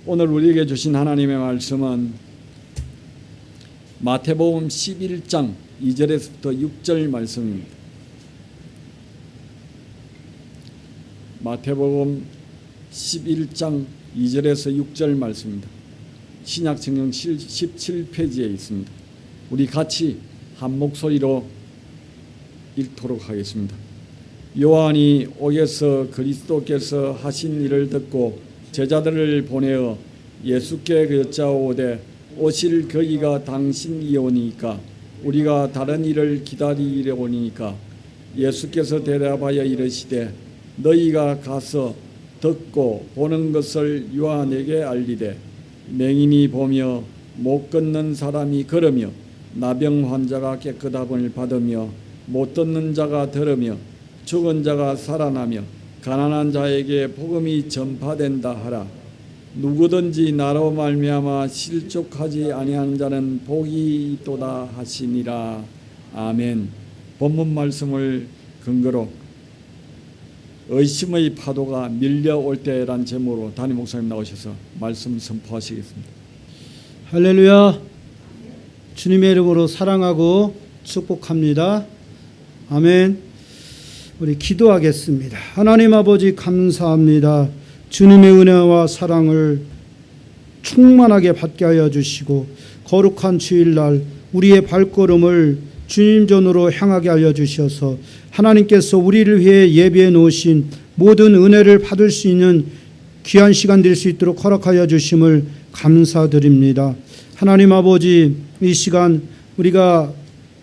오늘 우리에게 주신 하나님의 말씀은 마태복음 11장 2절에서부터 6절 말씀입니다. 마태복음 11장 2절에서 6절 말씀입니다. 신약성경 17페이지에 있습니다. 우리 같이 한 목소리로 읽도록 하겠습니다. 요한이 옥에서 그리스도께서 하신 일을 듣고 제자들을 보내어 예수께 여짜오되 오실 거기가 당신이오니까 우리가 다른 일을 기다리려오니까 예수께서 대답하여 이르시되 너희가 가서 듣고 보는 것을 요한에게 알리되 맹인이 보며 못 걷는 사람이 걸으며 나병 환자가 깨끗함을 받으며 못 듣는 자가 들으며 죽은 자가 살아나며 가난한 자에게 복음이 전파된다 하라. 누구든지 나로 말미암아 실족하지 아니하는 자는 복이 있도다 하시니라. 아멘. 본문 말씀을 근거로 의심의 파도가 밀려올 때란 제목으로 담임 목사님 나오셔서 말씀 선포하시겠습니다. 할렐루야. 주님의 이름으로 사랑하고 축복합니다. 아멘. 우리 기도하겠습니다. 하나님 아버지 감사합니다. 주님의 은혜와 사랑을 충만하게 받게 하여 주시고 거룩한 주일날 우리의 발걸음을 주님 전으로 향하게 하여 주셔서 하나님께서 우리를 위해 예비해 놓으신 모든 은혜를 받을 수 있는 귀한 시간 될 수 있도록 허락하여 주심을 감사드립니다. 하나님 아버지, 이 시간 우리가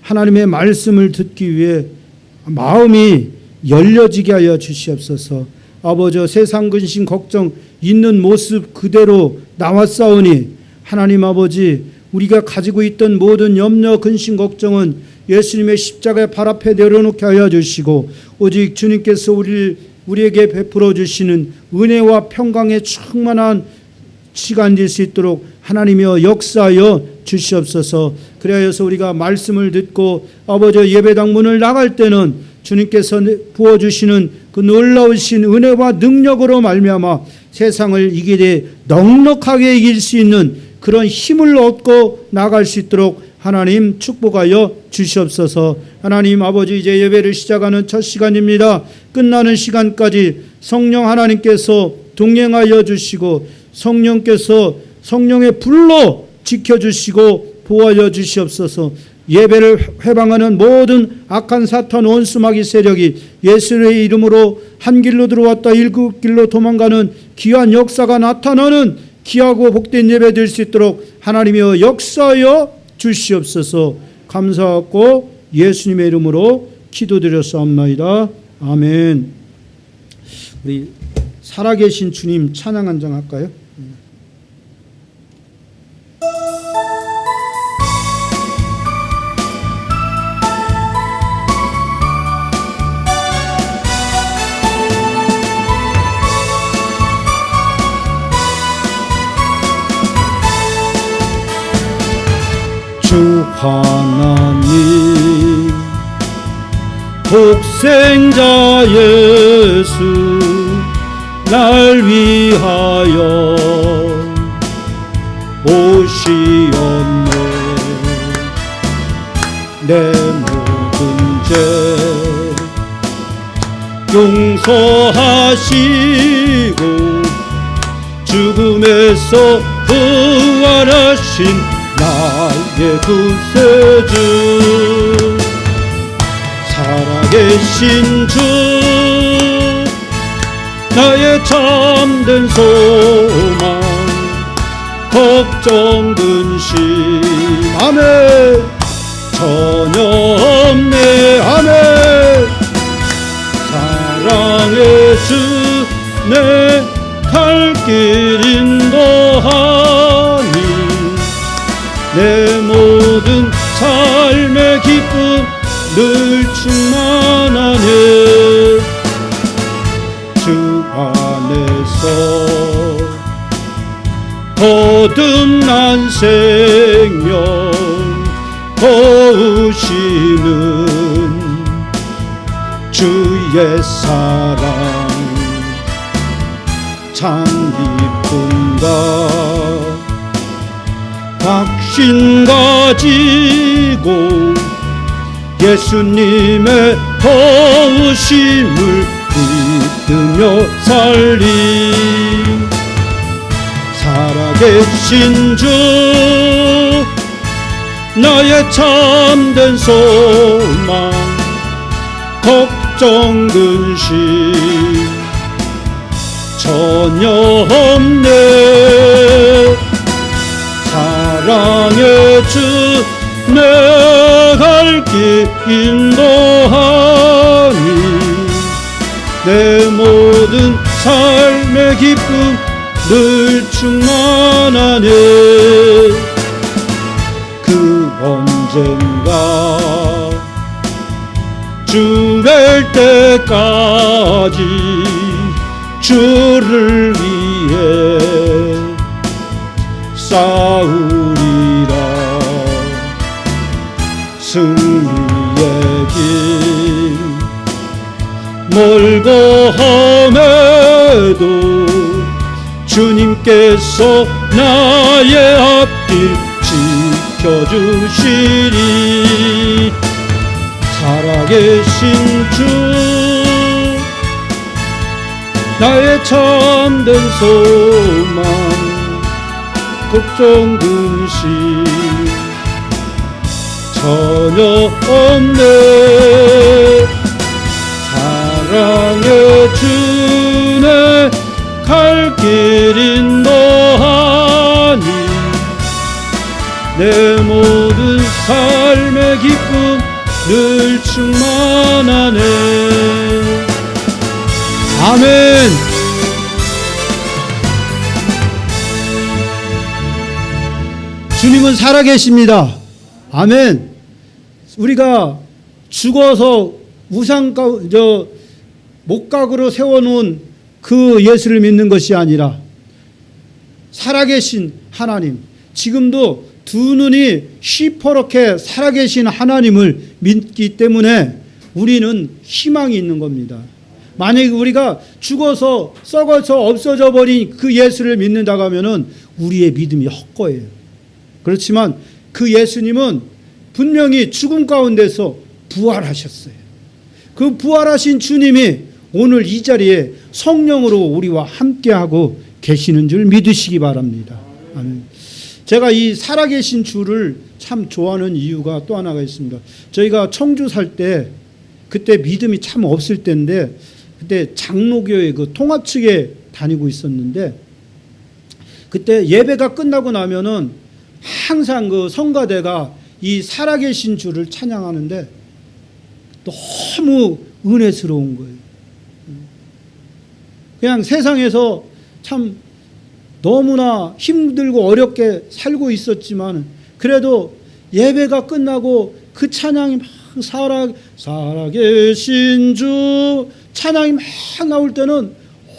하나님의 말씀을 듣기 위해 마음이 열려지게 하여 주시옵소서. 아버지, 세상 근심 걱정 있는 모습 그대로 나왔사오니 하나님 아버지, 우리가 가지고 있던 모든 염려 근심 걱정은 예수님의 십자가의 발 앞에 내려놓게 하여 주시고 오직 주님께서 우리에게 베풀어 주시는 은혜와 평강에 충만한 시간 될 수 있도록 하나님이여 역사하여 주시옵소서. 그래서 우리가 말씀을 듣고 아버지 예배당 문을 나갈 때는 주님께서 부어주시는 그 놀라우신 은혜와 능력으로 말미암아 세상을 이기되 넉넉하게 이길 수 있는 그런 힘을 얻고 나갈 수 있도록 하나님 축복하여 주시옵소서. 하나님 아버지, 이제 예배를 시작하는 첫 시간입니다. 끝나는 시간까지 성령 하나님께서 동행하여 주시고 성령께서 성령의 불로 지켜주시고 보호하여 주시옵소서. 예배를 회방하는 모든 악한 사탄 원수마귀 세력이 예수의 이름으로 한 길로 들어왔다 일곱 길로 도망가는 귀한 역사가 나타나는 귀하고 복된 예배 될 수 있도록 하나님이여 역사하여 주시옵소서. 감사하고 예수님의 이름으로 기도드렸사옵나이다. 아멘. 우리 살아계신 주님 찬양 한 장 할까요? 주 하나님 독생자 예수 날 위하여 오시었네. 내 모든 죄 용서하시고 죽음에서 부활하신 나의 구세주 살아계신 주 나의 참된 소망 걱정 근심 아멘 전혀 없네. 아멘. 사랑의 주 내 갈 길 인도하니 내 모든 삶의 기쁨 늘 충만하네. 주 안에서 거듭난 생명 거우시는 주의 사랑 참 기쁨과 신 가지고 예수님의 도우심을 믿으며 살리. 살아계신 주 나의 참된 소망 걱정 근심 전혀 없네. 사랑의 주 내 갈 길 인도하니 내 모든 삶의 기쁨 늘 충만하네. 그 언젠가 주 뵐 때까지 주를 위해 싸우리라. 승리의 길 멀고 험해도 주님께서 나의 앞길 지켜주시리. 살아계신 주 나의 참된 소망 걱정 근심 전혀 없네. 사랑의 주내 갈 길 인도하니 내 모든 삶의 기쁨 늘 충만하네. 아멘. 주님은 살아계십니다. 아멘. 우리가 죽어서 목각으로 세워놓은 그 예수를 믿는 것이 아니라 살아계신 하나님, 지금도 두 눈이 시퍼렇게 살아계신 하나님을 믿기 때문에 우리는 희망이 있는 겁니다. 만약에 우리가 죽어서 썩어서 없어져 버린 그 예수를 믿는다고 하면은 우리의 믿음이 헛거예요. 그렇지만 그 예수님은 분명히 죽음 가운데서 부활하셨어요. 그 부활하신 주님이 오늘 이 자리에 성령으로 우리와 함께하고 계시는 줄 믿으시기 바랍니다. 아멘. 제가 이 살아계신 주를 참 좋아하는 이유가 또 하나가 있습니다. 저희가 청주 살 때 그때 믿음이 참 없을 때인데 그때 장로교회 그 통합 측에 다니고 있었는데 그때 예배가 끝나고 나면은 항상 그 성가대가 이 살아계신 주를 찬양하는데 너무 은혜스러운 거예요. 그냥 세상에서 참 너무나 힘들고 어렵게 살고 있었지만 그래도 예배가 끝나고 그 찬양이 막 살아계신 주 찬양이 막 나올 때는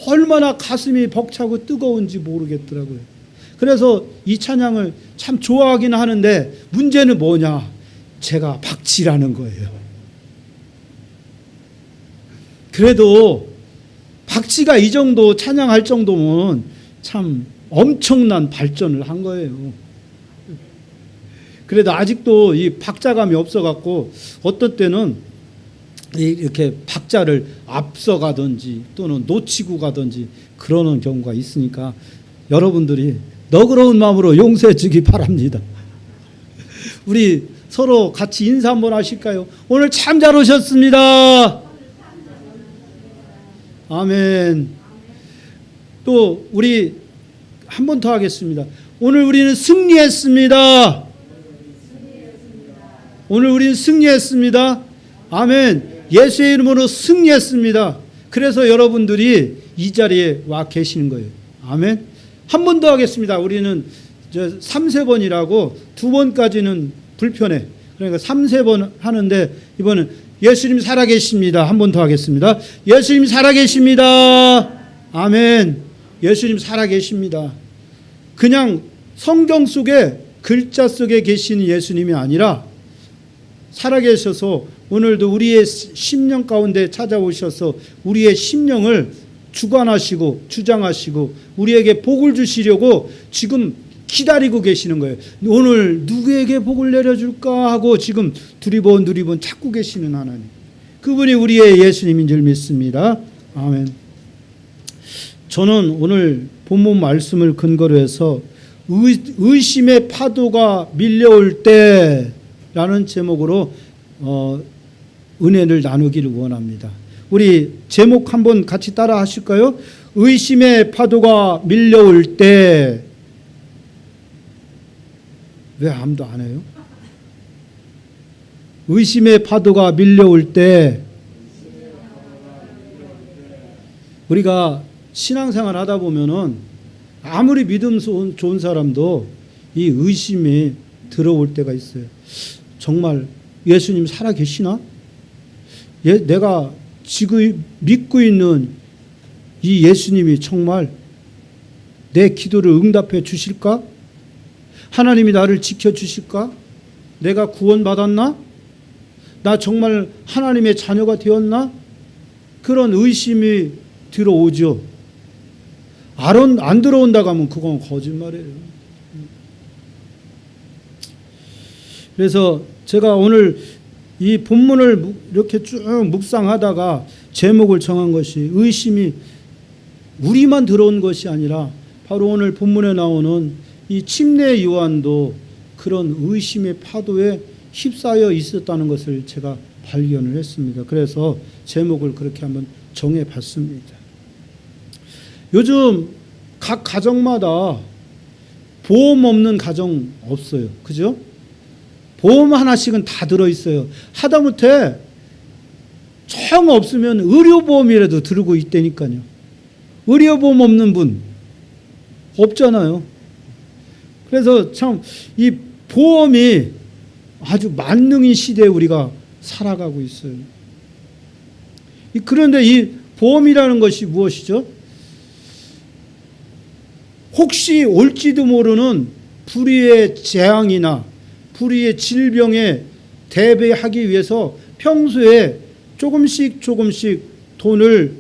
얼마나 가슴이 벅차고 뜨거운지 모르겠더라고요. 그래서 이 찬양을 참 좋아하긴 하는데 문제는 뭐냐? 제가 박치라는 거예요. 그래도 박치가 이 정도 찬양할 정도면 참 엄청난 발전을 한 거예요. 그래도 아직도 이 박자감이 없어갖고 어떤 때는 이렇게 박자를 앞서가든지 또는 놓치고 가든지 그러는 경우가 있으니까 여러분들이 너그러운 마음으로 용서해 주기 바랍니다. 우리 서로 같이 인사 한번 하실까요? 오늘 참 잘 오셨습니다. 아멘. 또 우리 한 번 더 하겠습니다. 오늘 우리는 승리했습니다. 오늘 우리는 승리했습니다. 아멘. 예수의 이름으로 승리했습니다. 그래서 여러분들이 이 자리에 와 계시는 거예요. 아멘. 한 번 더 하겠습니다. 우리는 3-3번이라고 2번까지는 불편해. 그러니까 3-3번 하는데 이번은 예수님 살아계십니다. 한 번 더 하겠습니다. 예수님 살아계십니다. 아멘. 예수님 살아계십니다. 그냥 성경 속에 글자 속에 계시는 예수님이 아니라 살아계셔서 오늘도 우리의 심령 가운데 찾아오셔서 우리의 심령을 주관하시고 주장하시고 우리에게 복을 주시려고 지금 기다리고 계시는 거예요. 오늘 누구에게 복을 내려줄까 하고 지금 두리번 찾고 계시는 하나님. 그분이 우리의 예수님인 줄 믿습니다. 아멘. 저는 오늘 본문 말씀을 근거로 해서 의심의 파도가 밀려올 때라는 제목으로 은혜를 나누기를 원합니다. 우리 제목 한번 같이 따라 하실까요? 의심의 파도가 밀려올 때. 왜 아무도 안 해요? 의심의 파도가 밀려올 때. 우리가 신앙생활 하다 보면은 아무리 믿음 좋은 사람도 이 의심이 들어올 때가 있어요. 정말 예수님 살아 계시나? 내가 지금 믿고 있는 이 예수님이 정말 내 기도를 응답해 주실까? 하나님이 나를 지켜주실까? 내가 구원받았나? 나 정말 하나님의 자녀가 되었나? 그런 의심이 들어오죠. 안 들어온다고 하면 그건 거짓말이에요. 그래서 제가 오늘 이 본문을 이렇게 쭉 묵상하다가 제목을 정한 것이 의심이 우리만 들어온 것이 아니라 바로 오늘 본문에 나오는 이 침례 요한도 그런 의심의 파도에 휩싸여 있었다는 것을 제가 발견을 했습니다. 그래서 제목을 그렇게 한번 정해봤습니다. 요즘 각 가정마다 보험 없는 가정 없어요. 그죠? 보험 하나씩은 다 들어있어요. 하다못해 정 없으면 의료보험이라도 들고 있다니까요. 의료보험 없는 분 없잖아요. 그래서 참 이 보험이 아주 만능인 시대에 우리가 살아가고 있어요. 그런데 이 보험이라는 것이 무엇이죠? 혹시 올지도 모르는 불의의 재앙이나 불의의 질병에 대비하기 위해서 평소에 조금씩 돈을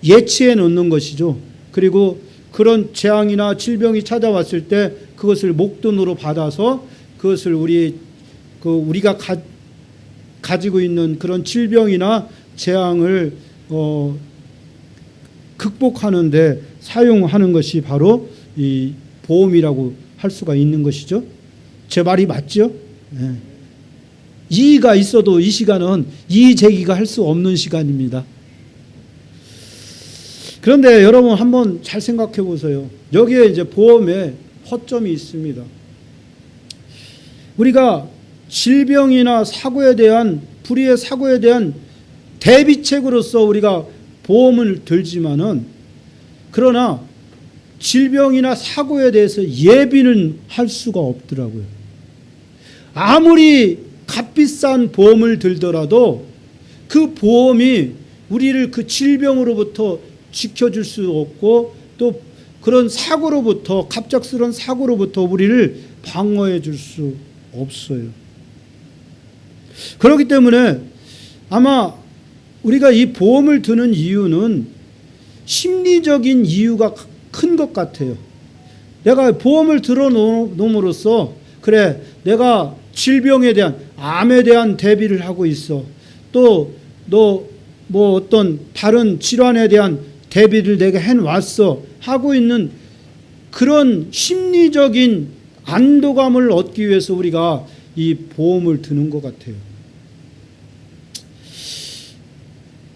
예치해 놓는 것이죠. 그리고 그런 재앙이나 질병이 찾아왔을 때 그것을 목돈으로 받아서 그것을 우리가 가지고 있는 그런 질병이나 재앙을 극복하는데 사용하는 것이 바로 이 보험이라고 할 수가 있는 것이죠. 제 말이 맞죠? 네. 이의가 있어도 이 시간은 이의 제기가 할 수 없는 시간입니다. 그런데 여러분 한번 잘 생각해 보세요. 여기에 이제 보험에 허점이 있습니다. 우리가 질병이나 사고에 대한 불의의 사고에 대한 대비책으로서 우리가 보험을 들지만은 그러나 질병이나 사고에 대해서 예비는 할 수가 없더라고요. 아무리 값비싼 보험을 들더라도 그 보험이 우리를 그 질병으로부터 지켜줄 수 없고 또 그런 사고로부터 갑작스러운 사고로부터 우리를 방어해 줄 수 없어요. 그렇기 때문에 아마 우리가 이 보험을 드는 이유는 심리적인 이유가 큰 것 같아요. 내가 보험을 들어놓음으로써 그래 내가 질병에 대한 암에 대한 대비를 하고 있어. 또 너 뭐 어떤 다른 질환에 대한 대비를 내가 해왔어 하고 있는 그런 심리적인 안도감을 얻기 위해서 우리가 이 보험을 드는 것 같아요.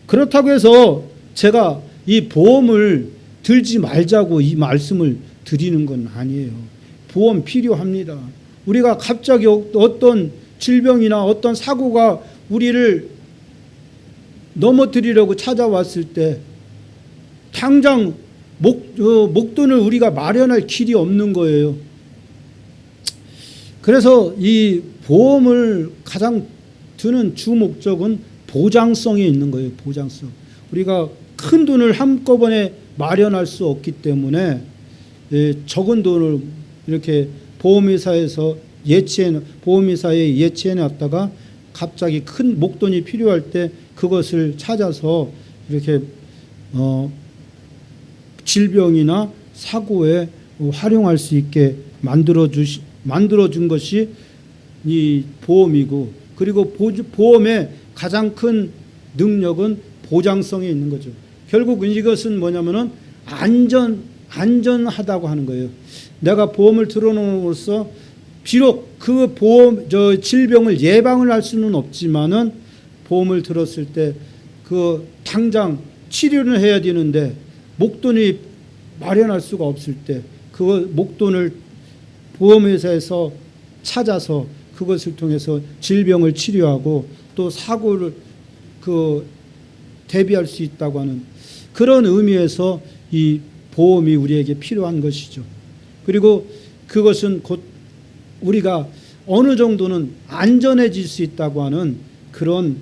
그렇다고 해서 제가 이 보험을 들지 말자고 이 말씀을 드리는 건 아니에요. 보험 필요합니다. 우리가 갑자기 어떤 질병이나 어떤 사고가 우리를 넘어뜨리려고 찾아왔을 때 당장 목돈을 우리가 마련할 길이 없는 거예요. 그래서 이 보험을 가장 드는 주 목적은 보장성에 있는 거예요. 보장성. 우리가 큰 돈을 한꺼번에 마련할 수 없기 때문에 적은 돈을 이렇게 보험회사에 예치해 놨다가 갑자기 큰 목돈이 필요할 때 그것을 찾아서 이렇게 질병이나 사고에 활용할 수 있게 만들어준 것이 이 보험이고, 그리고 보험의 가장 큰 능력은 보장성에 있는 거죠. 결국 이것은 뭐냐면은 안전하다고 하는 거예요. 내가 보험을 들어놓음으로써 비록 그 질병을 예방을 할 수는 없지만은 보험을 들었을 때 그 당장 치료를 해야 되는데 목돈이 마련할 수가 없을 때 그 목돈을 보험회사에서 찾아서 그것을 통해서 질병을 치료하고 또 사고를 대비할 수 있다고 하는 그런 의미에서 이 보험이 우리에게 필요한 것이죠. 그리고 그것은 곧 우리가 어느 정도는 안전해질 수 있다고 하는 그런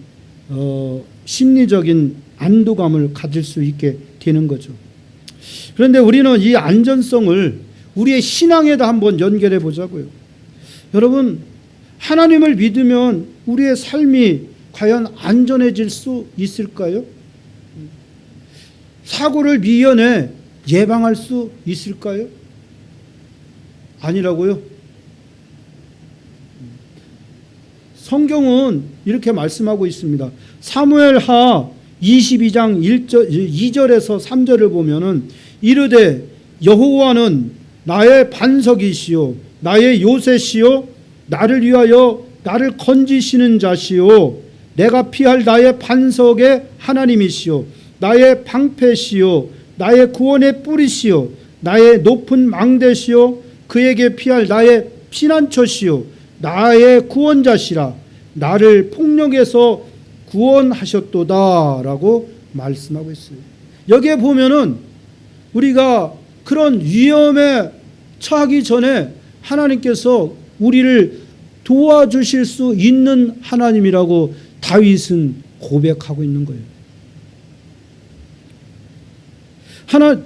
심리적인 안도감을 가질 수 있게 되는 거죠. 그런데 우리는 이 안전성을 우리의 신앙에다 한번 연결해 보자고요. 여러분, 하나님을 믿으면 우리의 삶이 과연 안전해질 수 있을까요? 사고를 미연에 예방할 수 있을까요? 아니라고요? 성경은 이렇게 말씀하고 있습니다. 사무엘하 22장 2절에서 3절을 보면은 이르되 여호와는 나의 반석이시요 나의 요새시요 나를 위하여 나를 건지시는 자시요 내가 피할 나의 반석의 하나님이시요 나의 방패시요 나의 구원의 뿌리시요 나의 높은 망대시요 그에게 피할 나의 피난처시요 나의 구원자시라 나를 폭력에서 구원하셨도다 라고 말씀하고 있어요. 여기에 보면은 우리가 그런 위험에 처하기 전에 하나님께서 우리를 도와주실 수 있는 하나님이라고 다윗은 고백하고 있는 거예요.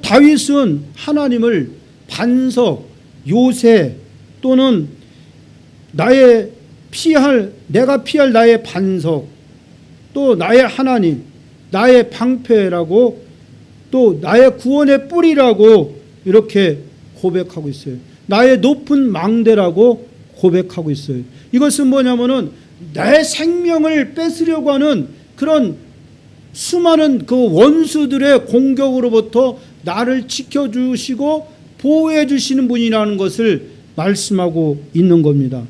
다윗은 하나님을 반석, 요새 또는 내가 피할 나의 반석, 또 나의 하나님, 나의 방패라고, 또 나의 구원의 뿌리라고 이렇게 고백하고 있어요. 나의 높은 망대라고 고백하고 있어요. 이것은 뭐냐면은 내 생명을 뺏으려고 하는 그런 수많은 그 원수들의 공격으로부터 나를 지켜주시고 보호해 주시는 분이라는 것을 말씀하고 있는 겁니다.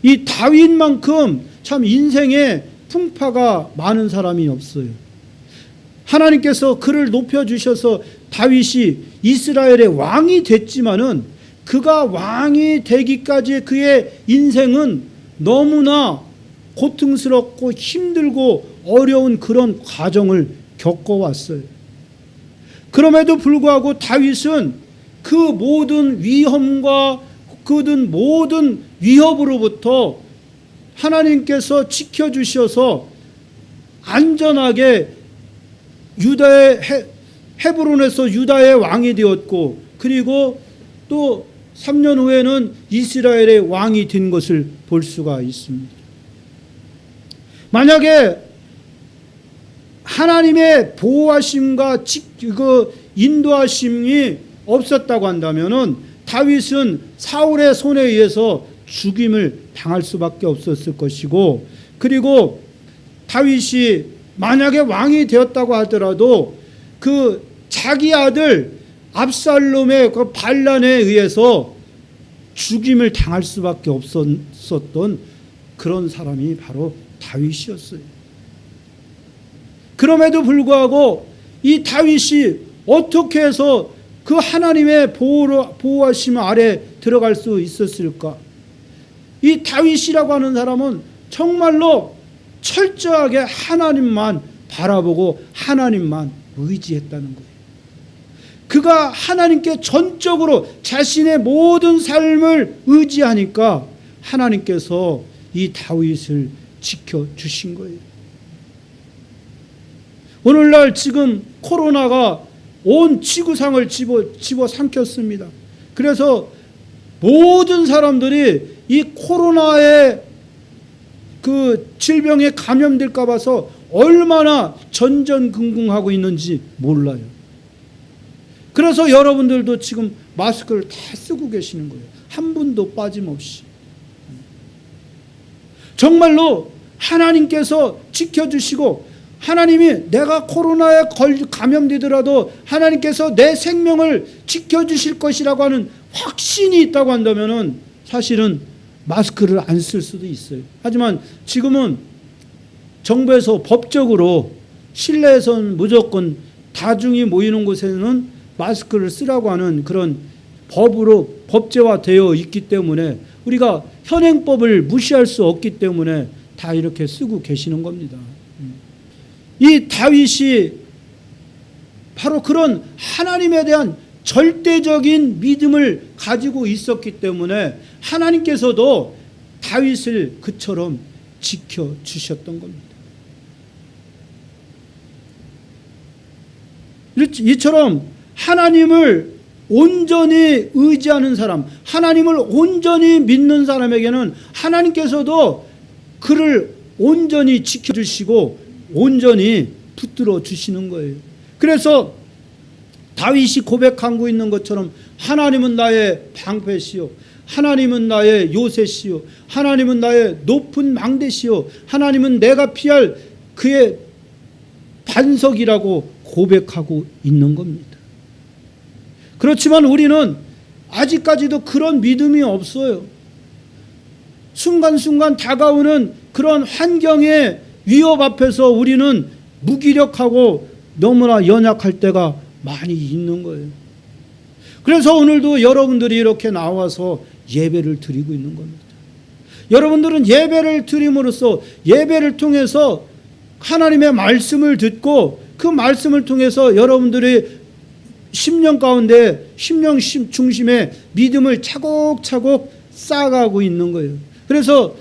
이 다윗만큼 참 인생에 풍파가 많은 사람이 없어요. 하나님께서 그를 높여주셔서 다윗이 이스라엘의 왕이 됐지만은 그가 왕이 되기까지의 그의 인생은 너무나 고통스럽고 힘들고 어려운 그런 과정을 겪어왔어요. 그럼에도 불구하고 다윗은 그 모든 위험과 그 모든 위협으로부터 하나님께서 지켜주셔서 안전하게 유다의 헤브론에서 유다의 왕이 되었고, 그리고 또 3년 후에는 이스라엘의 왕이 된 것을 볼 수가 있습니다. 만약에 하나님의 보호하심과 인도하심이 없었다고 한다면은 다윗은 사울의 손에 의해서 죽임을 당할 수밖에 없었을 것이고, 그리고 다윗이 만약에 왕이 되었다고 하더라도 그 자기 아들 압살롬의 그 반란에 의해서 죽임을 당할 수밖에 없었던 그런 사람이 바로 다윗이었어요. 그럼에도 불구하고 이 다윗이 어떻게 해서 그 하나님의 보호하심 아래 들어갈 수 있었을까? 이 다윗이라고 하는 사람은 정말로 철저하게 하나님만 바라보고 하나님만 의지했다는 거예요. 그가 하나님께 전적으로 자신의 모든 삶을 의지하니까 하나님께서 이 다윗을 지켜주신 거예요. 오늘날 지금 코로나가 온 지구상을 집어삼켰습니다. 그래서 모든 사람들이 이 코로나의 그 질병에 감염될까 봐서 얼마나 전전긍긍하고 있는지 몰라요. 그래서 여러분들도 지금 마스크를 다 쓰고 계시는 거예요. 한 분도 빠짐없이. 정말로 하나님께서 지켜주시고 하나님이 내가 코로나에 감염되더라도 하나님께서 내 생명을 지켜주실 것이라고 하는 확신이 있다고 한다면 사실은 마스크를 안 쓸 수도 있어요. 하지만 지금은 정부에서 법적으로 실내에서는 무조건 다중이 모이는 곳에는 마스크를 쓰라고 하는 그런 법으로 법제화되어 있기 때문에 우리가 현행법을 무시할 수 없기 때문에 다 이렇게 쓰고 계시는 겁니다. 이 다윗이 바로 그런 하나님에 대한 절대적인 믿음을 가지고 있었기 때문에 하나님께서도 다윗을 그처럼 지켜주셨던 겁니다. 이처럼 하나님을 온전히 의지하는 사람, 하나님을 온전히 믿는 사람에게는 하나님께서도 그를 온전히 지켜주시고 온전히 붙들어 주시는 거예요. 그래서 다윗이 고백하고 있는 것처럼 하나님은 나의 방패시요, 하나님은 나의 요새시요, 하나님은 나의 높은 망대시요, 하나님은 내가 피할 그의 반석이라고 고백하고 있는 겁니다. 그렇지만 우리는 아직까지도 그런 믿음이 없어요. 순간순간 다가오는 그런 환경의 위협 앞에서 우리는 무기력하고 너무나 연약할 때가 많이 있는 거예요. 그래서 오늘도 여러분들이 이렇게 나와서 예배를 드리고 있는 겁니다. 여러분들은 예배를 드림으로써 예배를 통해서 하나님의 말씀을 듣고 그 말씀을 통해서 여러분들이 심령 가운데 심령 중심에 믿음을 차곡차곡 쌓아가고 있는 거예요. 그래서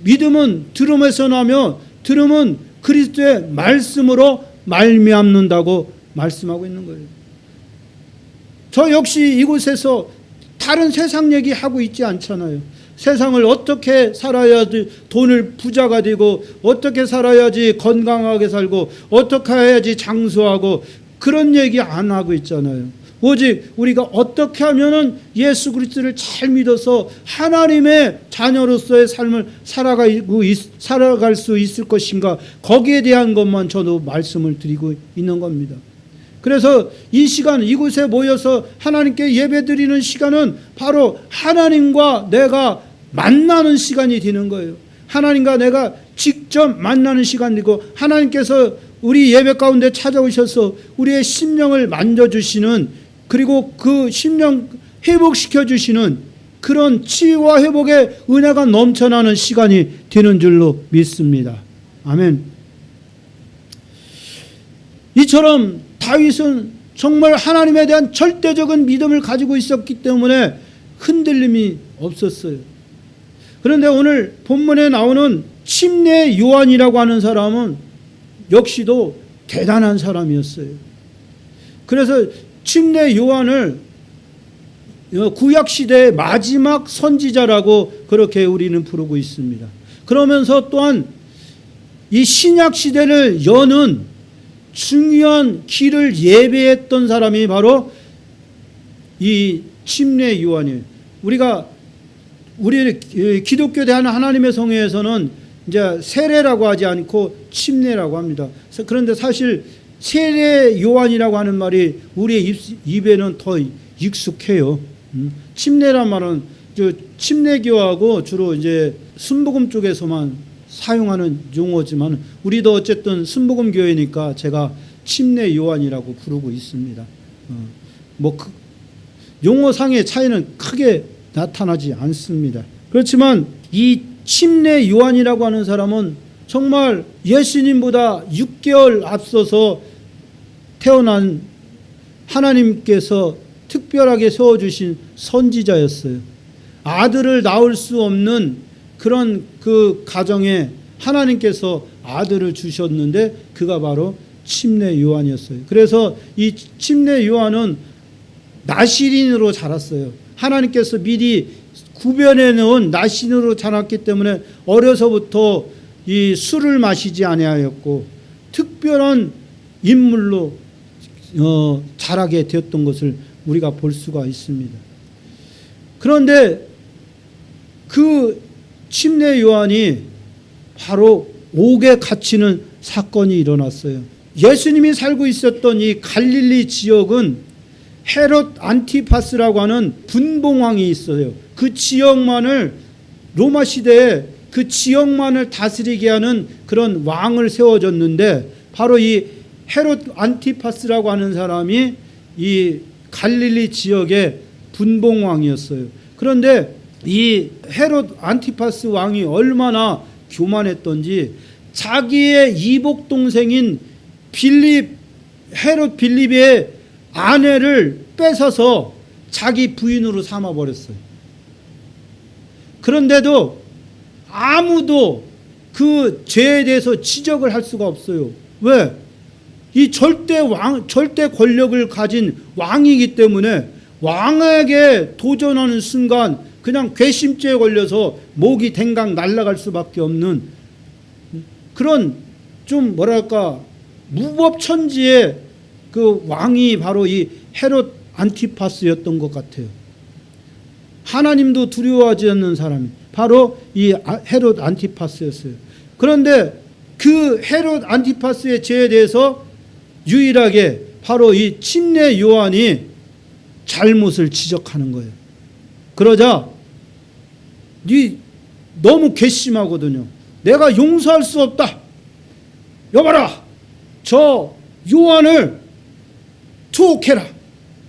믿음은 들음에서 나며 들음은 그리스도의 말씀으로 말미암는다고 말씀하고 있는 거예요. 저 역시 이곳에서 다른 세상 얘기하고 있지 않잖아요. 세상을 어떻게 살아야지 돈을 부자가 되고 어떻게 살아야지 건강하게 살고 어떻게 해야지 장수하고 그런 얘기 안 하고 있잖아요. 오직 우리가 어떻게 하면은 예수 그리스도를 잘 믿어서 하나님의 자녀로서의 삶을 살아갈 수 있을 것인가, 거기에 대한 것만 저도 말씀을 드리고 있는 겁니다. 그래서 이 시간 이곳에 모여서 하나님께 예배드리는 시간은 바로 하나님과 내가 만나는 시간이 되는 거예요. 하나님과 내가 직접 만나는 시간이고 하나님께서 우리 예배 가운데 찾아오셔서 우리의 심령을 만져주시는, 그리고 그 심령 회복시켜주시는 그런 치유와 회복의 은혜가 넘쳐나는 시간이 되는 줄로 믿습니다. 아멘. 이처럼 다윗은 정말 하나님에 대한 절대적인 믿음을 가지고 있었기 때문에 흔들림이 없었어요. 그런데 오늘 본문에 나오는 침례 요한이라고 하는 사람은 역시도 대단한 사람이었어요. 그래서 침례 요한을 구약시대의 마지막 선지자라고 그렇게 우리는 부르고 있습니다. 그러면서 또한 이 신약시대를 여는 중요한 길을 예배했던 사람이 바로 이 침례 요한이에요. 우리 기독교에 대한 하나님의 성회에서는 이제 세례라고 하지 않고 침례라고 합니다. 그런데 사실 세례 요한이라고 하는 말이 우리의 입에는 더 익숙해요. 침례란 말은 침례교하고 주로 이제 순복음 쪽에서만 사용하는 용어지만 우리도 어쨌든 순복음 교회니까 제가 침례 요한이라고 부르고 있습니다. 용어상의 차이는 크게 나타나지 않습니다. 그렇지만 이 침례 요한이라고 하는 사람은 정말 예수님보다 6개월 앞서서 태어난 하나님께서 특별하게 세워주신 선지자였어요. 아들을 낳을 수 없는 그런 그 가정에 하나님께서 아들을 주셨는데 그가 바로 침례 요한이었어요. 그래서 이 침례 요한은 나시린으로 자랐어요. 하나님께서 미리 구별해 놓은 나시린으로 자랐기 때문에 어려서부터 이 술을 마시지 아니하였고 특별한 인물로 자라게 되었던 것을 우리가 볼 수가 있습니다. 그런데 그 침례 요한이 바로 옥에 갇히는 사건이 일어났어요. 예수님이 살고 있었던 이 갈릴리 지역은 헤롯 안티파스라고 하는 분봉왕이 있어요. 그 지역만을 로마 시대에 그 지역만을 다스리게 하는 그런 왕을 세워줬는데 바로 이 헤롯 안티파스라고 하는 사람이 이 갈릴리 지역의 분봉왕이었어요. 그런데 이 헤롯 안티파스 왕이 얼마나 교만했던지 자기의 이복 동생인 헤롯 빌립의 아내를 뺏어서 자기 부인으로 삼아 버렸어요. 그런데도 아무도 그 죄에 대해서 지적을 할 수가 없어요. 왜? 이 절대 권력을 가진 왕이기 때문에 왕에게 도전하는 순간 그냥 괘씸죄에 걸려서 목이 댕강 날아갈 수밖에 없는 그런 좀 뭐랄까 무법천지의 그 왕이 바로 이 헤롯 안티파스였던 것 같아요. 하나님도 두려워하지 않는 사람이 바로 이 헤롯 안티파스였어요. 그런데 그 헤롯 안티파스의 죄에 대해서 유일하게 바로 이 침례 요한이 잘못을 지적하는 거예요. 그러자 너무 괘씸하거든요. 내가 용서할 수 없다. 여봐라, 저 요한을 투옥해라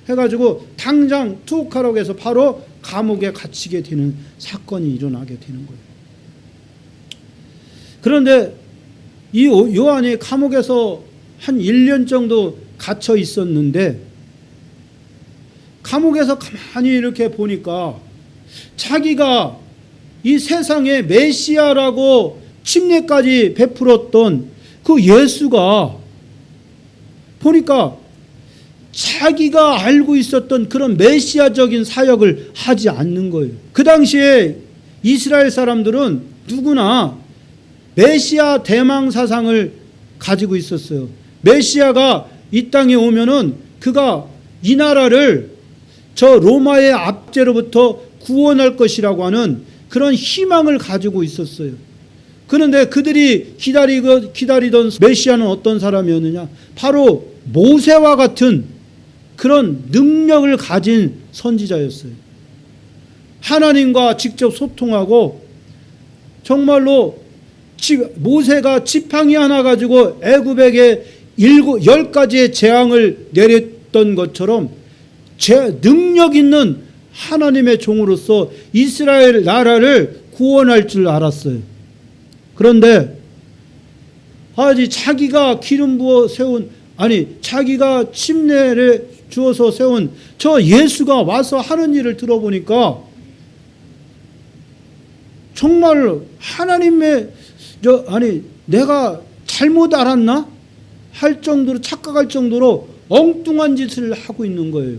해가지고 당장 투옥하라고 해서 바로 감옥에 갇히게 되는 사건이 일어나게 되는 거예요. 그런데 이 요한이 감옥에서 한 1년 정도 갇혀 있었는데 감옥에서 가만히 이렇게 보니까 자기가 이 세상에 메시아라고 침례까지 베풀었던 그 예수가 보니까 자기가 알고 있었던 그런 메시아적인 사역을 하지 않는 거예요. 그 당시에 이스라엘 사람들은 누구나 메시아 대망 사상을 가지고 있었어요. 메시아가 이 땅에 오면은 그가 이 나라를 저 로마의 압제로부터 구원할 것이라고 하는 그런 희망을 가지고 있었어요. 그런데 그들이 기다리던 메시아는 어떤 사람이었느냐? 바로 모세와 같은 그런 능력을 가진 선지자였어요. 하나님과 직접 소통하고 정말로 모세가 지팡이 하나 가지고 애굽에게 10가지의 재앙을 내렸던 것처럼 능력 있는 하나님의 종으로서 이스라엘 나라를 구원할 줄 알았어요. 그런데 자기가 기름 부어 세운 자기가 침례를 주어서 세운 저 예수가 와서 하는 일을 들어보니까 정말 하나님의 내가 잘못 알았나? 할 정도로 착각할 정도로 엉뚱한 짓을 하고 있는 거예요.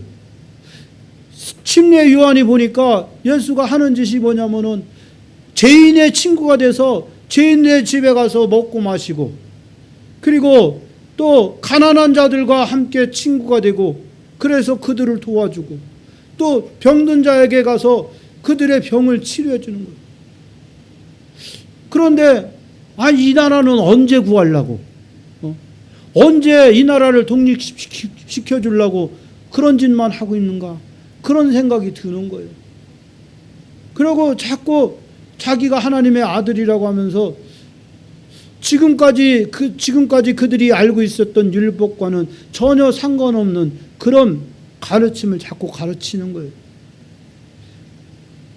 침례 요한이 보니까 예수가 하는 짓이 뭐냐면은 죄인의 친구가 돼서 죄인의 집에 가서 먹고 마시고 그리고 또 가난한 자들과 함께 친구가 되고 그래서 그들을 도와주고 또 병든 자에게 가서 그들의 병을 치료해 주는 거예요. 그런데 이 나라는 언제 구하려고 언제 이 나라를 독립시켜 주려고 그런 짓만 하고 있는가 그런 생각이 드는 거예요. 그리고 자꾸 자기가 하나님의 아들이라고 하면서 지금까지 그들이 알고 있었던 율법과는 전혀 상관없는 그런 가르침을 자꾸 가르치는 거예요.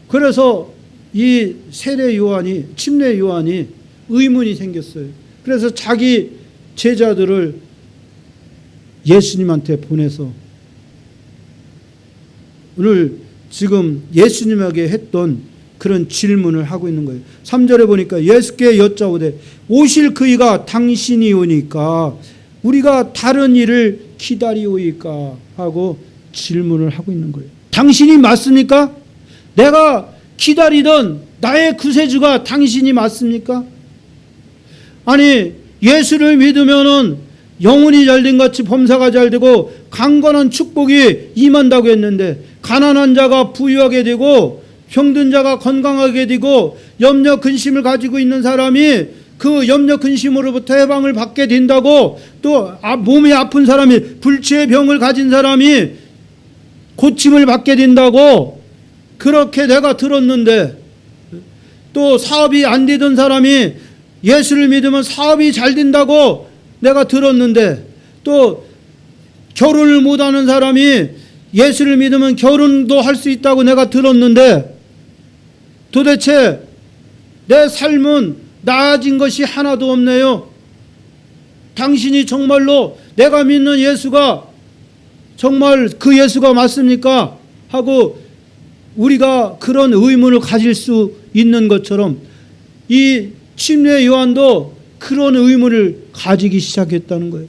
그래서 이 침례 요한이 의문이 생겼어요. 그래서 자기 제자들을 예수님한테 보내서 오늘 지금 예수님에게 했던 그런 질문을 하고 있는 거예요. 3절에 보니까 예수께 여짜오되 오실 그이가 당신이 오니까 우리가 다른 일을 기다리오이까 하고 질문을 하고 있는 거예요. 당신이 맞습니까? 내가 기다리던 나의 구세주가 당신이 맞습니까? 예수를 믿으면은 영혼이 잘된 같이 범사가 잘되고 강건한 축복이 임한다고 했는데, 가난한 자가 부유하게 되고 병든 자가 건강하게 되고 염려 근심을 가지고 있는 사람이 그 염려 근심으로부터 해방을 받게 된다고, 또 몸이 아픈 사람이, 불치의 병을 가진 사람이 고침을 받게 된다고 그렇게 내가 들었는데, 또 사업이 안 되던 사람이 예수를 믿으면 사업이 잘 된다고 내가 들었는데, 또 결혼을 못하는 사람이 예수를 믿으면 결혼도 할 수 있다고 내가 들었는데, 도대체 내 삶은 나아진 것이 하나도 없네요. 당신이 정말로 내가 믿는 예수가 정말 그 예수가 맞습니까? 하고 우리가 그런 의문을 가질 수 있는 것처럼 이 침례 요한도 그런 의문을 가지기 시작했다는 거예요.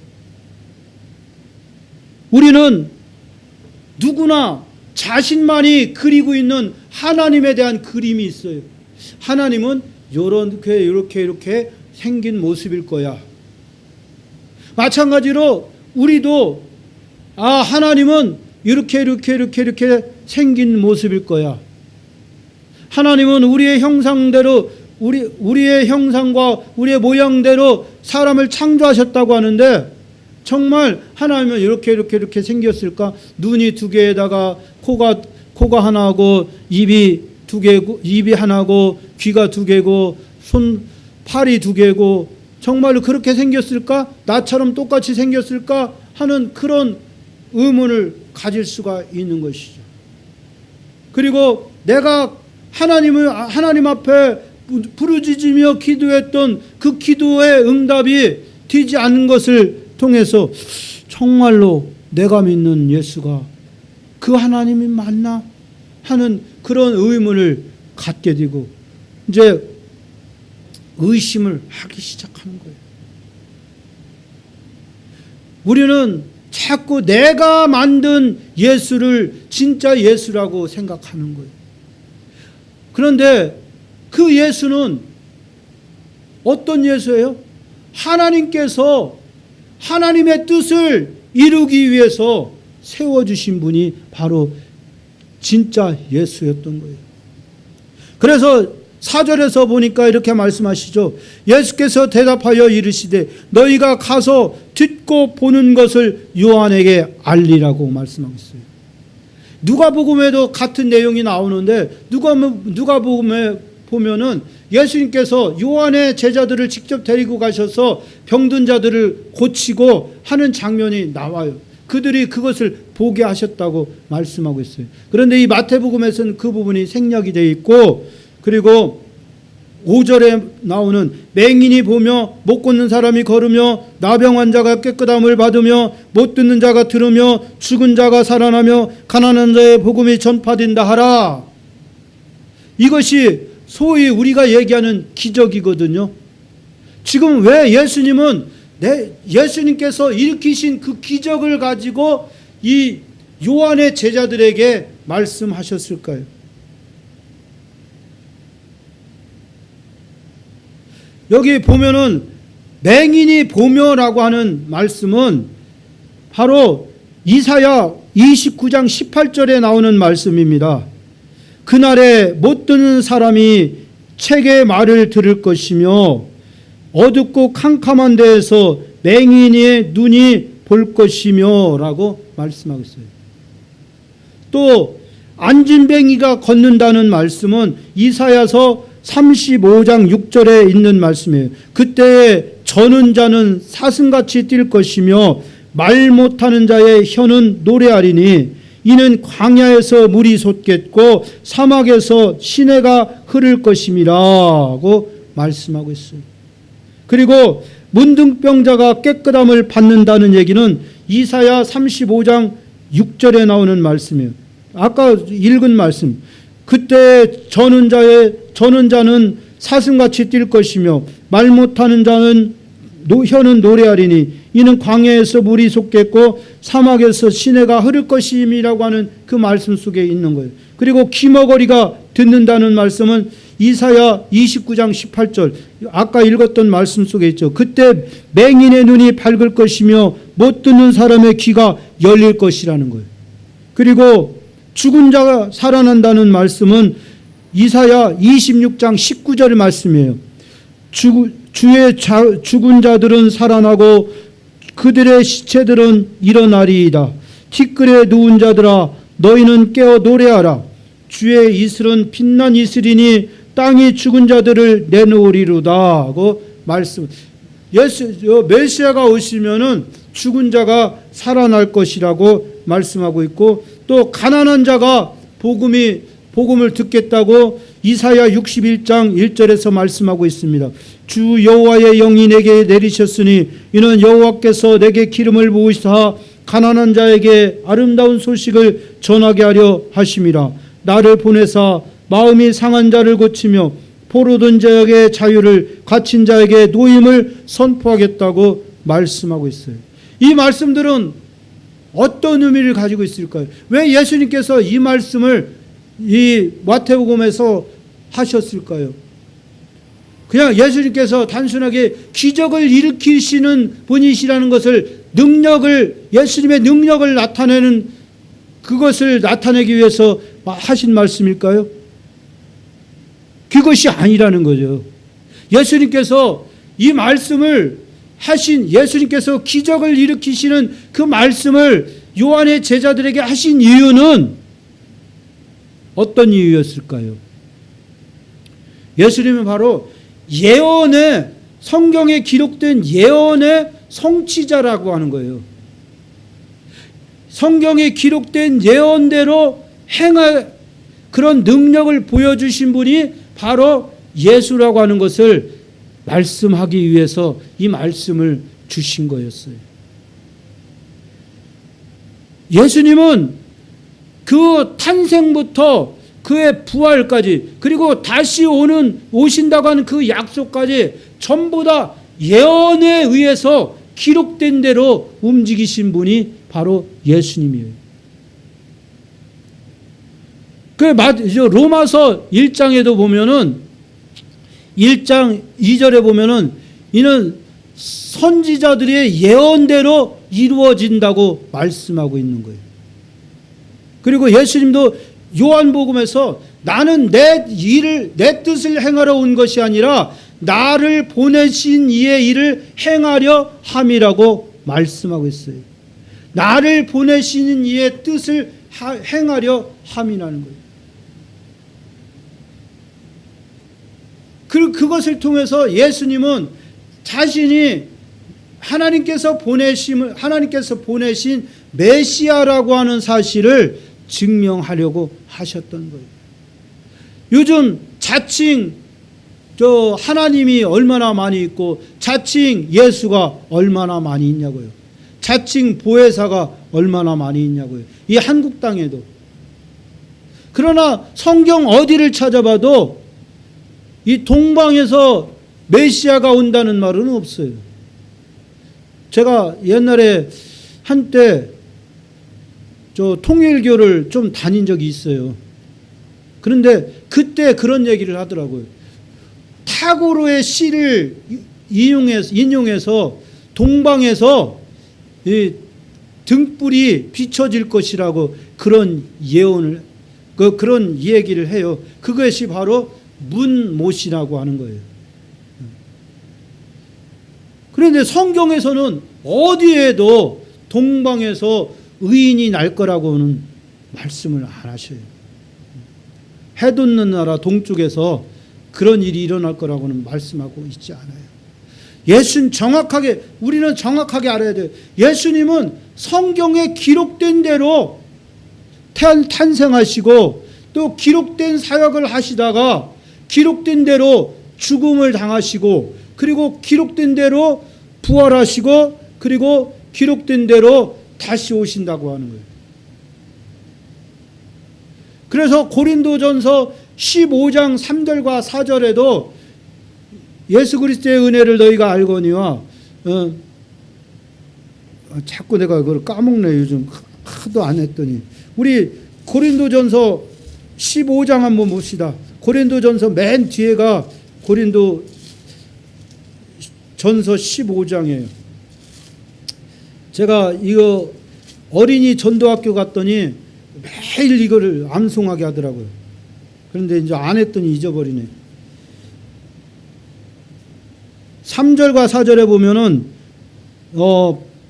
우리는 누구나 자신만이 그리고 있는 하나님에 대한 그림이 있어요. 하나님은 이렇게 생긴 모습일 거야. 마찬가지로 우리도 하나님은 이렇게 생긴 모습일 거야. 하나님은 우리의 형상대로, 우리의 형상과 우리의 모양대로 사람을 창조하셨다고 하는데, 정말 하나님은 이렇게 생겼을까? 눈이 두 개에다가 코가 하나고, 입이 두 개고, 입이 하나고, 귀가 두 개고, 팔이 두 개고, 정말로 그렇게 생겼을까? 나처럼 똑같이 생겼을까? 하는 그런 의문을 가질 수가 있는 것이죠. 그리고 내가 하나님 앞에 부르짖으며 기도했던 그 기도의 응답이 되지 않는 것을 통해서 정말로 내가 믿는 예수가 그 하나님이 맞나 하는 그런 의문을 갖게 되고 이제 의심을 하기 시작하는 거예요. 우리는 자꾸 내가 만든 예수를 진짜 예수라고 생각하는 거예요. 그런데 그 예수는 어떤 예수예요? 하나님께서 하나님의 뜻을 이루기 위해서 세워주신 분이 바로 진짜 예수였던 거예요. 그래서 4절에서 보니까 이렇게 말씀하시죠. 예수께서 대답하여 이르시되 너희가 가서 듣고 보는 것을 요한에게 알리라고 말씀하고 있어요. 누가복음에도 같은 내용이 나오는데, 누가복음에 보면은 예수님께서 요한의 제자들을 직접 데리고 가셔서 병든 자들을 고치고 하는 장면이 나와요. 그들이 그것을 보게 하셨다고 말씀하고 있어요. 그런데 이 마태복음에서는 그 부분이 생략이 되어 있고, 그리고 5절에 나오는 맹인이 보며 못 걷는 사람이 걸으며 나병 환자가 깨끗함을 받으며 못 듣는 자가 들으며 죽은 자가 살아나며 가난한 자의 복음이 전파된다 하라. 이것이 소위 우리가 얘기하는 기적이거든요. 지금 왜 예수님께서 일으키신 그 기적을 가지고 이 요한의 제자들에게 말씀하셨을까요? 여기 보면은 맹인이 보며라고 하는 말씀은 바로 이사야 29장 18절에 나오는 말씀입니다. 그날에 못 듣는 사람이 책의 말을 들을 것이며 어둡고 캄캄한 데에서 맹인의 눈이 볼 것이며 라고 말씀하고 있어요. 또 안진뱅이가 걷는다는 말씀은 이사야서 35장 6절에 있는 말씀이에요. 그때에 저는 자는 사슴같이 뛸 것이며 말 못하는 자의 혀는 노래하리니 이는 광야에서 물이 솟겠고 사막에서 시내가 흐를 것임이라고 말씀하고 있어요. 그리고 문둥병자가 깨끗함을 받는다는 얘기는 이사야 35장 6절에 나오는 말씀이에요. 아까 읽은 말씀. 그때 저는 자는 사슴같이 뛸 것이며 말 못하는 자는 혀는 노래하리니 이는 광야에서 물이 솟겠고 사막에서 시내가 흐를 것임이라고 하는 그 말씀 속에 있는 거예요. 그리고 귀머거리가 듣는다는 말씀은 이사야 29장 18절 아까 읽었던 말씀 속에 있죠. 그때 맹인의 눈이 밝을 것이며 못 듣는 사람의 귀가 열릴 것이라는 거예요. 그리고 죽은 자가 살아난다는 말씀은 이사야 26장 19절의 말씀이에요. 주의 죽은 자들은 살아나고 그들의 시체들은 일어나리이다. 티끌에 누운 자들아 너희는 깨어 노래하라. 주의 이슬은 빛난 이슬이니 땅이 죽은 자들을 내놓으리로다 하고 말씀. 메시아가 오시면은 죽은 자가 살아날 것이라고 말씀하고 있고, 또 가난한 자가 복음을 듣겠다고 이사야 61장 1절에서 말씀하고 있습니다. 주 여호와의 영이 내게 내리셨으니 이는 여호와께서 내게 기름을 부으시사 가난한 자에게 아름다운 소식을 전하게 하려 하심이라. 나를 보내사 마음이 상한 자를 고치며 포로된 자에게 자유를, 갇힌 자에게 노임을 선포하겠다고 말씀하고 있어요. 이 말씀들은 어떤 의미를 가지고 있을까요? 왜 예수님께서 이 말씀을 이 마태복음에서 하셨을까요? 그냥 예수님께서 단순하게 기적을 일으키시는 분이시라는 것을, 예수님의 능력을 나타내는 그것을 나타내기 위해서 하신 말씀일까요? 그것이 아니라는 거죠. 예수님께서 이 말씀을 하신, 예수님께서 기적을 일으키시는 그 말씀을 요한의 제자들에게 하신 이유는 어떤 이유였을까요? 예수님은 바로 예언의, 성경에 기록된 예언의 성취자라고 하는 거예요. 성경에 기록된 예언대로 행할 그런 능력을 보여주신 분이 바로 예수라고 하는 것을 말씀하기 위해서 이 말씀을 주신 거였어요. 예수님은 그 탄생부터 그의 부활까지, 그리고 다시 오신다고 하는 그 약속까지 전부 다 예언에 의해서 기록된 대로 움직이신 분이 바로 예수님이에요. 로마서 1장에도 보면은 1장 2절에 보면은 이는 선지자들의 예언대로 이루어진다고 말씀하고 있는 거예요. 그리고 예수님도 요한복음에서 나는 내 뜻을 행하러 온 것이 아니라 나를 보내신 이의 일을 행하려 함이라고 말씀하고 있어요. 나를 보내시는 이의 뜻을 행하려 함이라는 거예요. 그것을 통해서 예수님은 자신이 하나님께서 보내신 메시아라고 하는 사실을 증명하려고 하셨던 거예요. 요즘 자칭 하나님이 얼마나 많이 있고 자칭 예수가 얼마나 많이 있냐고요. 자칭 보혜사가 얼마나 많이 있냐고요. 이 한국 땅에도. 그러나 성경 어디를 찾아봐도 이 동방에서 메시아가 온다는 말은 없어요. 제가 옛날에 한때 통일교를 좀 다닌 적이 있어요. 그런데 그때 그런 얘기를 하더라고요. 타고로의 시를 인용해서 동방에서 이 등불이 비춰질 것이라고 그런 예언을, 그런 얘기를 해요. 그것이 바로 문못이라고 하는 거예요. 그런데 성경에서는 어디에도 동방에서 의인이 날 거라고는 말씀을 안 하셔요. 해 돋는 나라 동쪽에서 그런 일이 일어날 거라고는 말씀하고 있지 않아요. 우리는 정확하게 알아야 돼요. 예수님은 성경에 기록된 대로 탄생하시고 또 기록된 사역을 하시다가 기록된 대로 죽음을 당하시고, 그리고 기록된 대로 부활하시고, 그리고 기록된 대로 다시 오신다고 하는 거예요. 그래서 고린도전서 15장 3절과 4절에도 예수 그리스도의 은혜를 너희가 알거니와 자꾸 내가 그걸 까먹네. 요즘 하도 안 했더니 우리 고린도전서 15장 한번 봅시다. 고린도전서 맨 뒤에가 고린도전서 15장이에요. 제가 이거 어린이 전도학교 갔더니 매일 이거를 암송하게 하더라고요. 그런데 이제 안 했더니 잊어버리네. 3절과 4절에 보면은